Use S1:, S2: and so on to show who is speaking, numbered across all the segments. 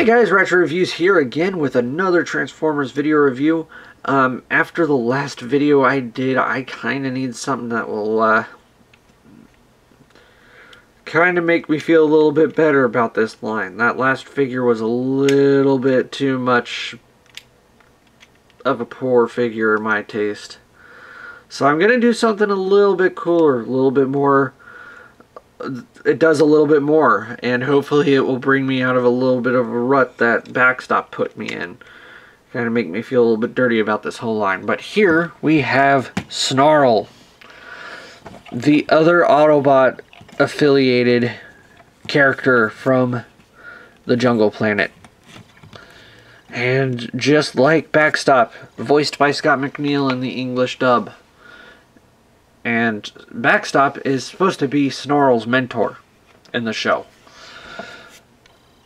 S1: Hey guys, Retro Reviews here again with another Transformers video review. After the last video I did, I kind of need something that will kind of make me feel a little bit better about this line. That last figure was a little bit too much of a poor figure in my taste. So I'm going to do something a little bit cooler, a little bit more. It does a little bit more, and hopefully it will bring me out of a little bit of a rut that Backstop put me in. Kind of make me feel a little bit dirty about this whole line. But here we have Snarl, the other Autobot affiliated character from the Jungle Planet. And just like Backstop, voiced by Scott McNeil in the English dub. And Backstop is supposed to be Snarl's mentor in the show.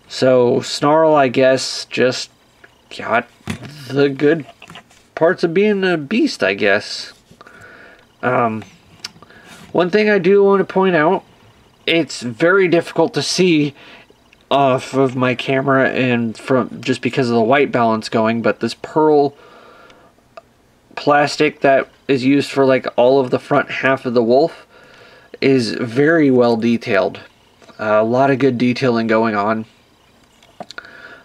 S1: So Snarl, I guess, just got the good parts of being a beast, I guess. One thing I do want to point out, it's very difficult to see off of my camera and from just because of the white balance going, but this pearl plastic that is used for like all of the front half of the wolf is very well detailed. A lot of good detailing going on.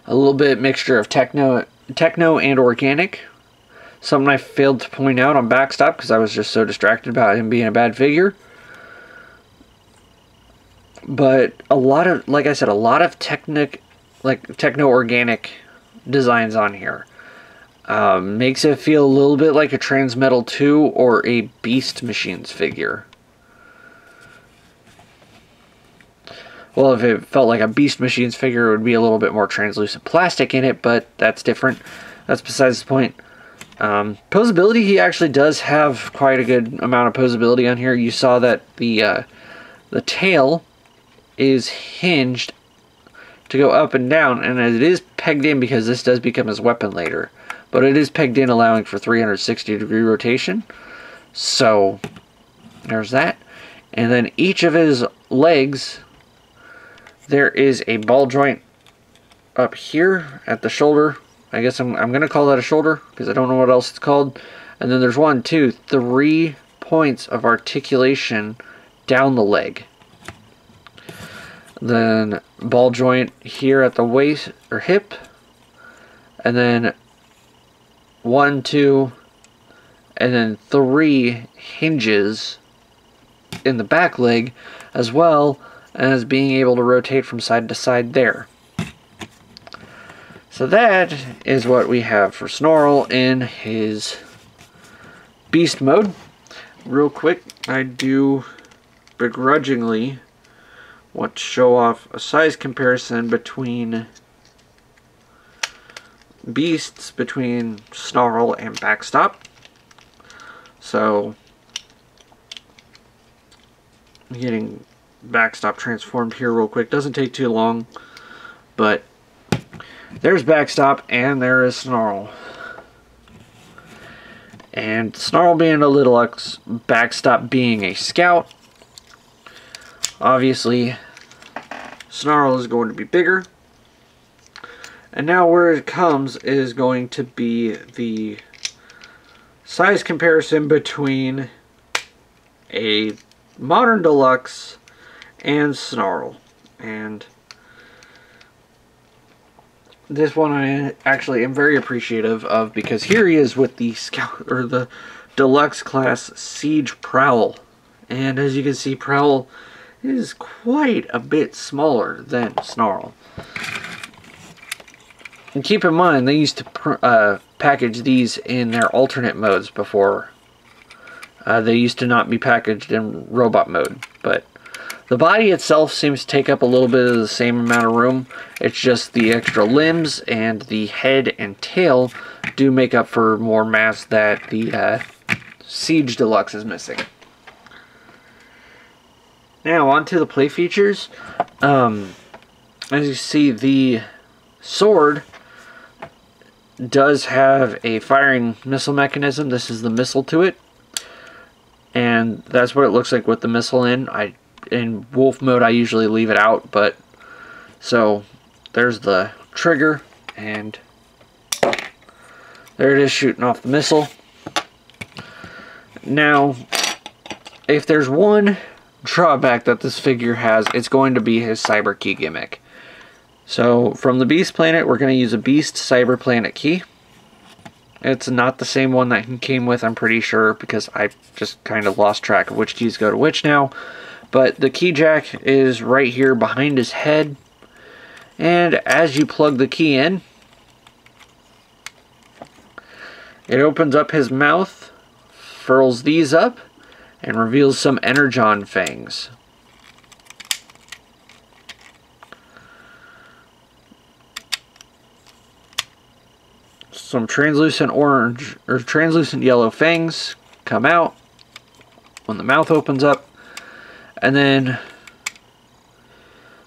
S1: A little bit mixture of techno and organic. Something I failed to point out on Backstop because I was just so distracted about him being a bad figure. But a lot of, like I said, a lot of techno-organic designs on here. Makes it feel a little bit like a Transmetal 2 or a Beast Machines figure. Well, if it felt like a Beast Machines figure, it would be a little bit more translucent plastic in it, but that's different. That's besides the point. Poseability, he actually does have quite a good amount of poseability on here. You saw that the tail is hinged to go up and down, and it is pegged in because this does become his weapon later. But it is pegged in, allowing for 360-degree rotation. So, there's that. And then each of his legs, there is a ball joint up here at the shoulder. I guess I'm going to call that a shoulder because I don't know what else it's called. And then there's 1, 2, 3 points of articulation down the leg. Then ball joint here at the waist or hip. And then 1, 2, and then 3 hinges in the back leg, as well as being able to rotate from side to side there. So that is what we have for Snarl in his beast mode. Real quick, I do begrudgingly want to show off a size comparison between beasts, between Snarl and Backstop. So, I'm getting Backstop transformed here real quick. Doesn't take too long, but there's Backstop and there is Snarl. And Snarl being a Deluxe, Backstop being a Scout. Obviously, Snarl is going to be bigger. And now where it comes is going to be the size comparison between a modern Deluxe and Snarl. And this one I actually am very appreciative of because here he is with the Scout or the Deluxe class Siege Prowl. And as you can see, Prowl is quite a bit smaller than Snarl. And keep in mind, they used to package these in their alternate modes before. They used to not be packaged in robot mode. But the body itself seems to take up a little bit of the same amount of room. It's just the extra limbs and the head and tail do make up for more mass that the Siege Deluxe is missing. Now, on to the play features. As you see, the sword does have a firing missile mechanism. This is the missile to it, and that's what it looks like with the missile in. In wolf mode I usually leave it out, but so there's the trigger, and there it is shooting off the missile. Now, if there's one drawback that this figure has, it's going to be his Cyber Key gimmick. So from the Beast Planet, we're going to use a Beast Cyber Planet key. It's not the same one that he came with, I'm pretty sure, because I just kind of lost track of which keys go to which now. But the key jack is right here behind his head. And as you plug the key in, it opens up his mouth, furls these up, and reveals some Energon fangs. Some translucent orange or translucent yellow fangs come out when the mouth opens up, and then,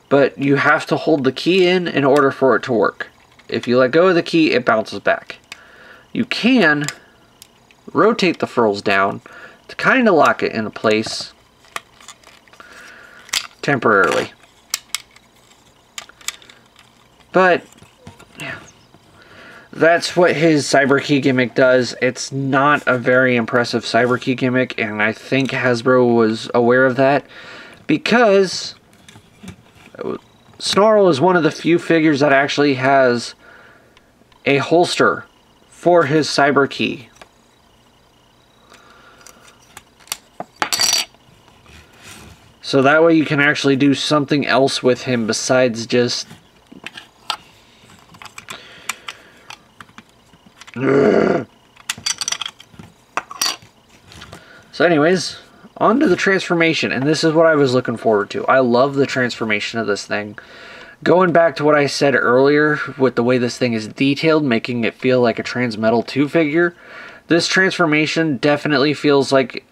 S1: but you have to hold the key in order for it to work. If you let go of the key, it bounces back. You can rotate the furls down to kind of lock it into place temporarily. But yeah, that's what his Cyber Key gimmick does. It's not a very impressive Cyber Key gimmick, and I think Hasbro was aware of that because Snarl is one of the few figures that actually has a holster for his Cyber Key. So that way you can actually do something else with him besides just... So anyways, on to the transformation, and this is what I was looking forward to. I love the transformation of this thing. Going back to what I said earlier with the way this thing is detailed, making it feel like a Transmetal 2 figure, this transformation definitely feels like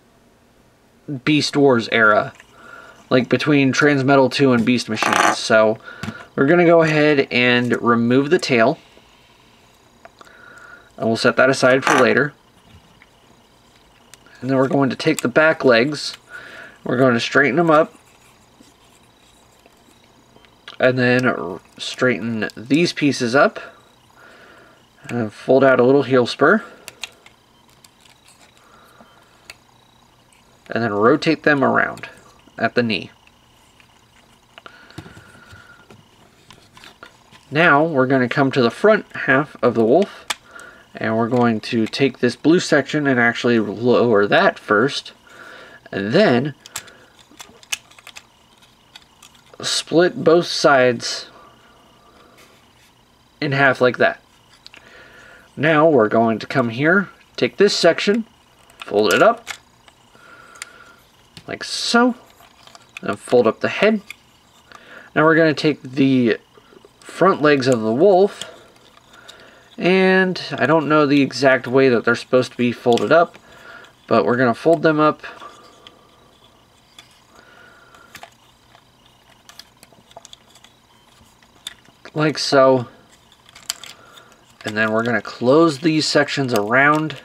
S1: Beast Wars era. Like between Transmetal 2 and Beast Machines. So we're going to go ahead and remove the tail. And we'll set that aside for later. And then we're going to take the back legs. We're going to straighten them up. And then straighten these pieces up. And fold out a little heel spur. And then rotate them around at the knee. Now we're going to come to the front half of the wolf, and we're going to take this blue section and actually lower that first, and then split both sides in half like that. Now we're going to come here, take this section, fold it up like so, and fold up the head. Now we're going to take the front legs of the wolf, and I don't know the exact way that they're supposed to be folded up, but we're going to fold them up like so, and then we're going to close these sections around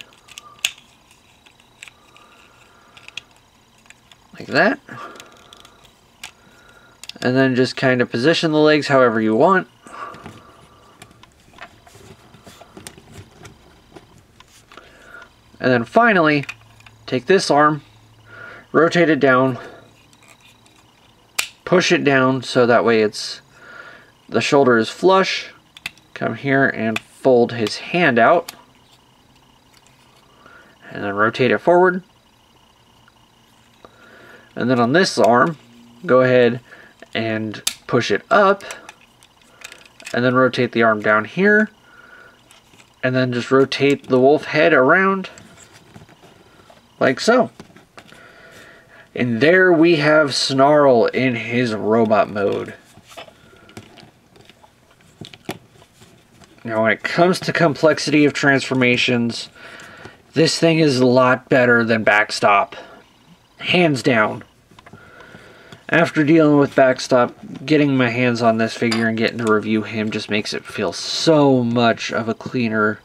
S1: like that. And then just kind of position the legs however you want. And then finally, take this arm, rotate it down, push it down so that way the shoulder is flush. Come here and fold his hand out. And then rotate it forward. And then on this arm, go ahead and push it up, and then rotate the arm down here, and then just rotate the wolf head around like so. And there we have Snarl in his robot mode. Now when it comes to complexity of transformations, this thing is a lot better than Backstop. Hands down. After dealing with Backstop, getting my hands on this figure and getting to review him just makes it feel so much of a cleaner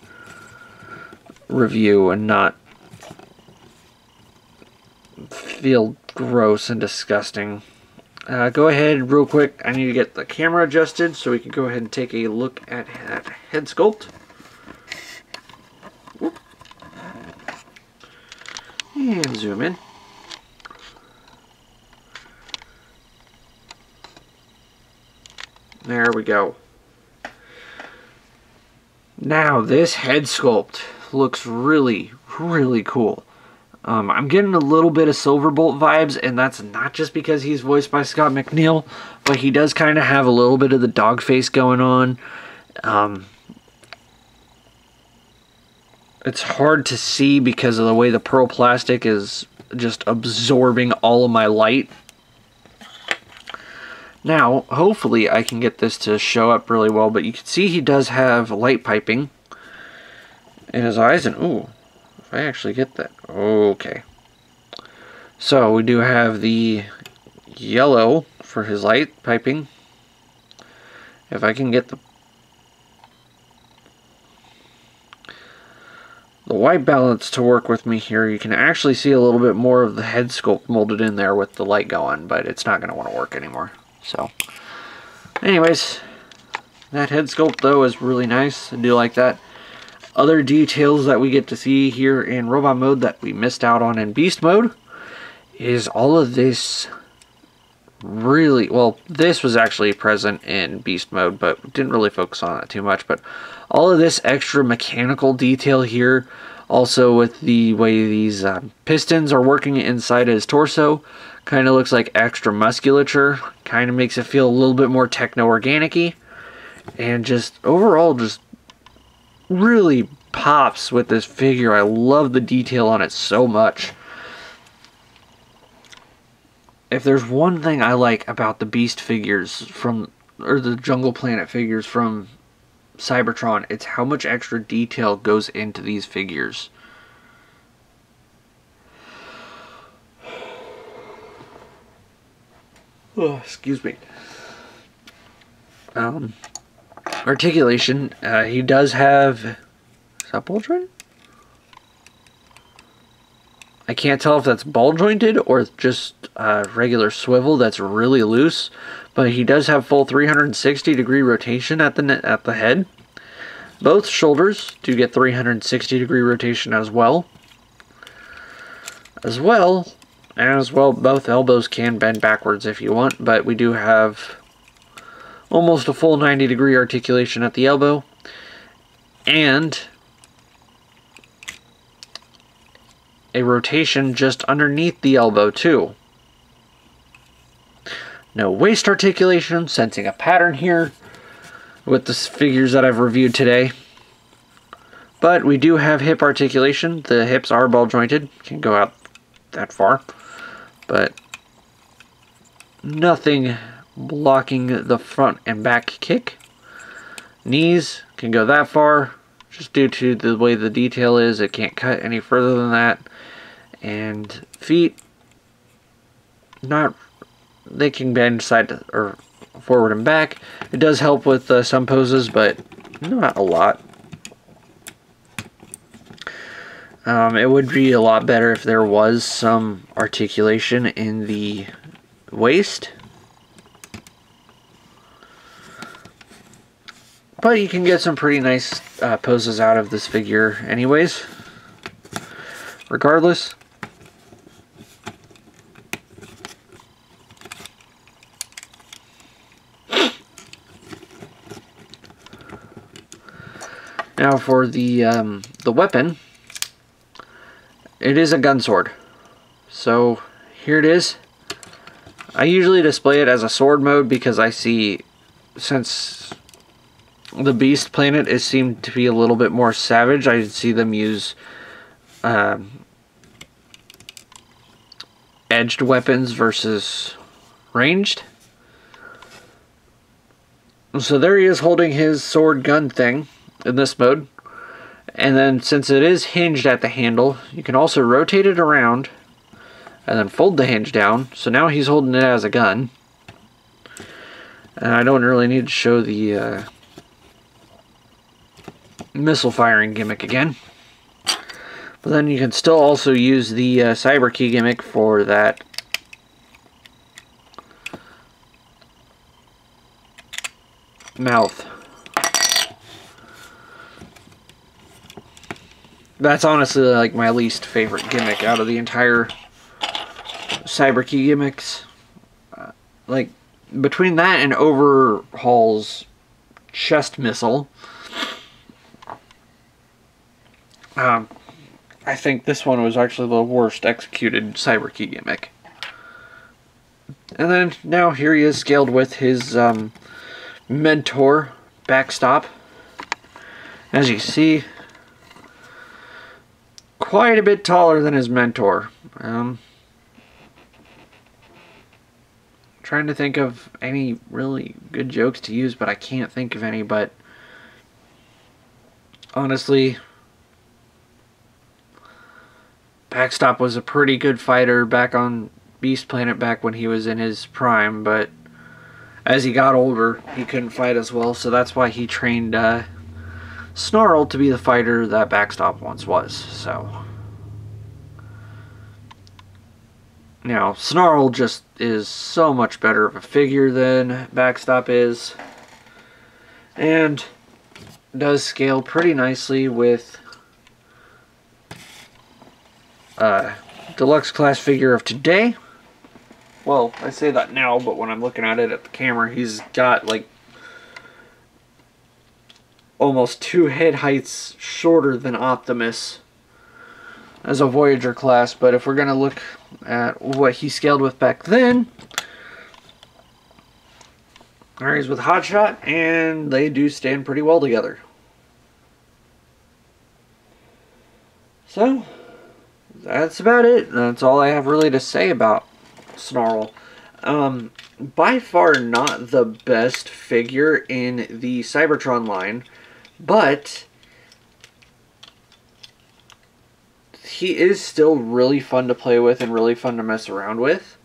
S1: review and not feel gross and disgusting. Go ahead real quick. I need to get the camera adjusted so we can go ahead and take a look at head sculpt. Whoop. And zoom in. There we go. Now this head sculpt looks really, really cool. I'm getting a little bit of Silverbolt vibes, and that's not just because he's voiced by Scott McNeil, but he does kind of have a little bit of the dog face going on. It's hard to see because of the way the pearl plastic is just absorbing all of my light. Now, hopefully I can get this to show up really well, but you can see he does have light piping in his eyes, and ooh, if I actually get that, okay. So we do have the yellow for his light piping. If I can get the white balance to work with me here, you can actually see a little bit more of the head sculpt molded in there with the light going, but it's not going to want to work anymore. So, anyways, that head sculpt though is really nice. I do like that. Other details that we get to see here in robot mode that we missed out on in beast mode is all of this really, well, this was actually present in beast mode, but didn't really focus on it too much. But all of this extra mechanical detail here, also with the way these pistons are working inside his torso, kind of looks like extra musculature. Kind of makes it feel a little bit more techno-organic-y. And just overall, just really pops with this figure. I love the detail on it so much. If there's one thing I like about the Beast figures from, or the Jungle Planet figures from Cybertron, it's how much extra detail goes into these figures. Oh, excuse me. Articulation. He does have. Is that ball jointed? I can't tell if that's ball jointed or just regular swivel that's really loose. But he does have full 360-degree rotation at the head. Both shoulders do get 360-degree rotation as well. As well, both elbows can bend backwards if you want, but we do have almost a full 90-degree articulation at the elbow, and a rotation just underneath the elbow too. No waist articulation, sensing a pattern here with the figures that I've reviewed today. But we do have hip articulation. The hips are ball jointed, can go out that far, but nothing blocking the front and back kick. Knees can go that far, just due to the way the detail is. It can't cut any further than that. And feet, they can bend side to, or forward and back. It does help with some poses, but not a lot. It would be a lot better if there was some articulation in the waist. But you can get some pretty nice poses out of this figure anyways. Regardless. Now for the weapon, it is a gun sword. So here it is. I usually display it as a sword mode because I see, since the Beast Planet is seemed to be a little bit more savage, I see them use edged weapons versus ranged. So there he is holding his sword gun thing in this mode. And then since it is hinged at the handle, you can also rotate it around and then fold the hinge down. So now he's holding it as a gun. And I don't really need to show the missile firing gimmick again. But then you can still also use the cyber key gimmick for that mouth. That's honestly like my least favorite gimmick out of the entire Cyberkey gimmicks. Like, between that and Overhaul's chest missile, I think this one was actually the worst executed Cyberkey gimmick. And then now here he is scaled with his mentor, Backstop. As you see, quite a bit taller than his mentor. Trying to think of any really good jokes to use, but I can't think of any. But honestly, Backstop was a pretty good fighter back on Beast Planet back when he was in his prime, but as he got older, he couldn't fight as well, so that's why he trained Snarl to be the fighter that Backstop once was. So now, Snarl just is so much better of a figure than Backstop is, and does scale pretty nicely with Deluxe class figure of today. Well, I say that now, but when I'm looking at it at the camera, he's got like almost 2 head heights shorter than Optimus as a Voyager class. But if we're going to look at what he scaled with back then, there he's with Hotshot, and they do stand pretty well together. So that's about it. That's all I have really to say about Snarl. By far not the best figure in the Cybertron line, but he is still really fun to play with and really fun to mess around with.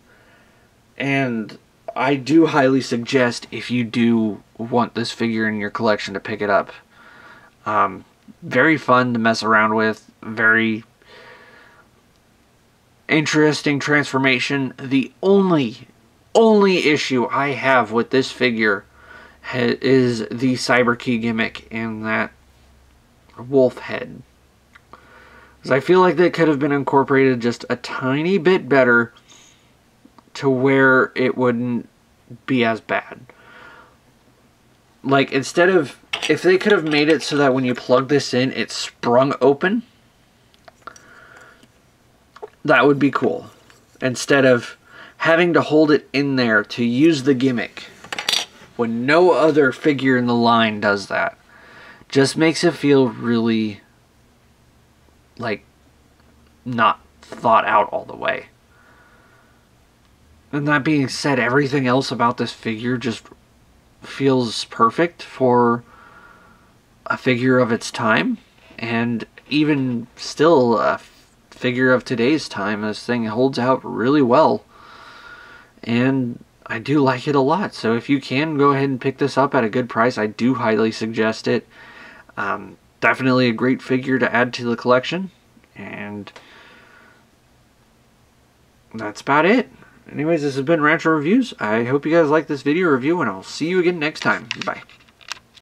S1: And I do highly suggest, if you do want this figure in your collection, to pick it up. Very fun to mess around with, very interesting transformation. The only issue I have with this figure is the Cyberkey gimmick and that wolf head. Because I feel like that could have been incorporated just a tiny bit better to where it wouldn't be as bad. Like, instead of, if they could have made it so that when you plug this in, it sprung open, that would be cool. Instead of having to hold it in there to use the gimmick when no other figure in the line does that. Just makes it feel really, like, not thought out all the way. And that being said, everything else about this figure just feels perfect for a figure of its time. And even still, a figure of today's time, this thing holds out really well. And I do like it a lot. So if you can, go ahead and pick this up at a good price. I do highly suggest it. Definitely a great figure to add to the collection. And that's about it. Anyways, this has been Rancho Reviews. I hope you guys like this video review, and I'll see you again next time. Bye.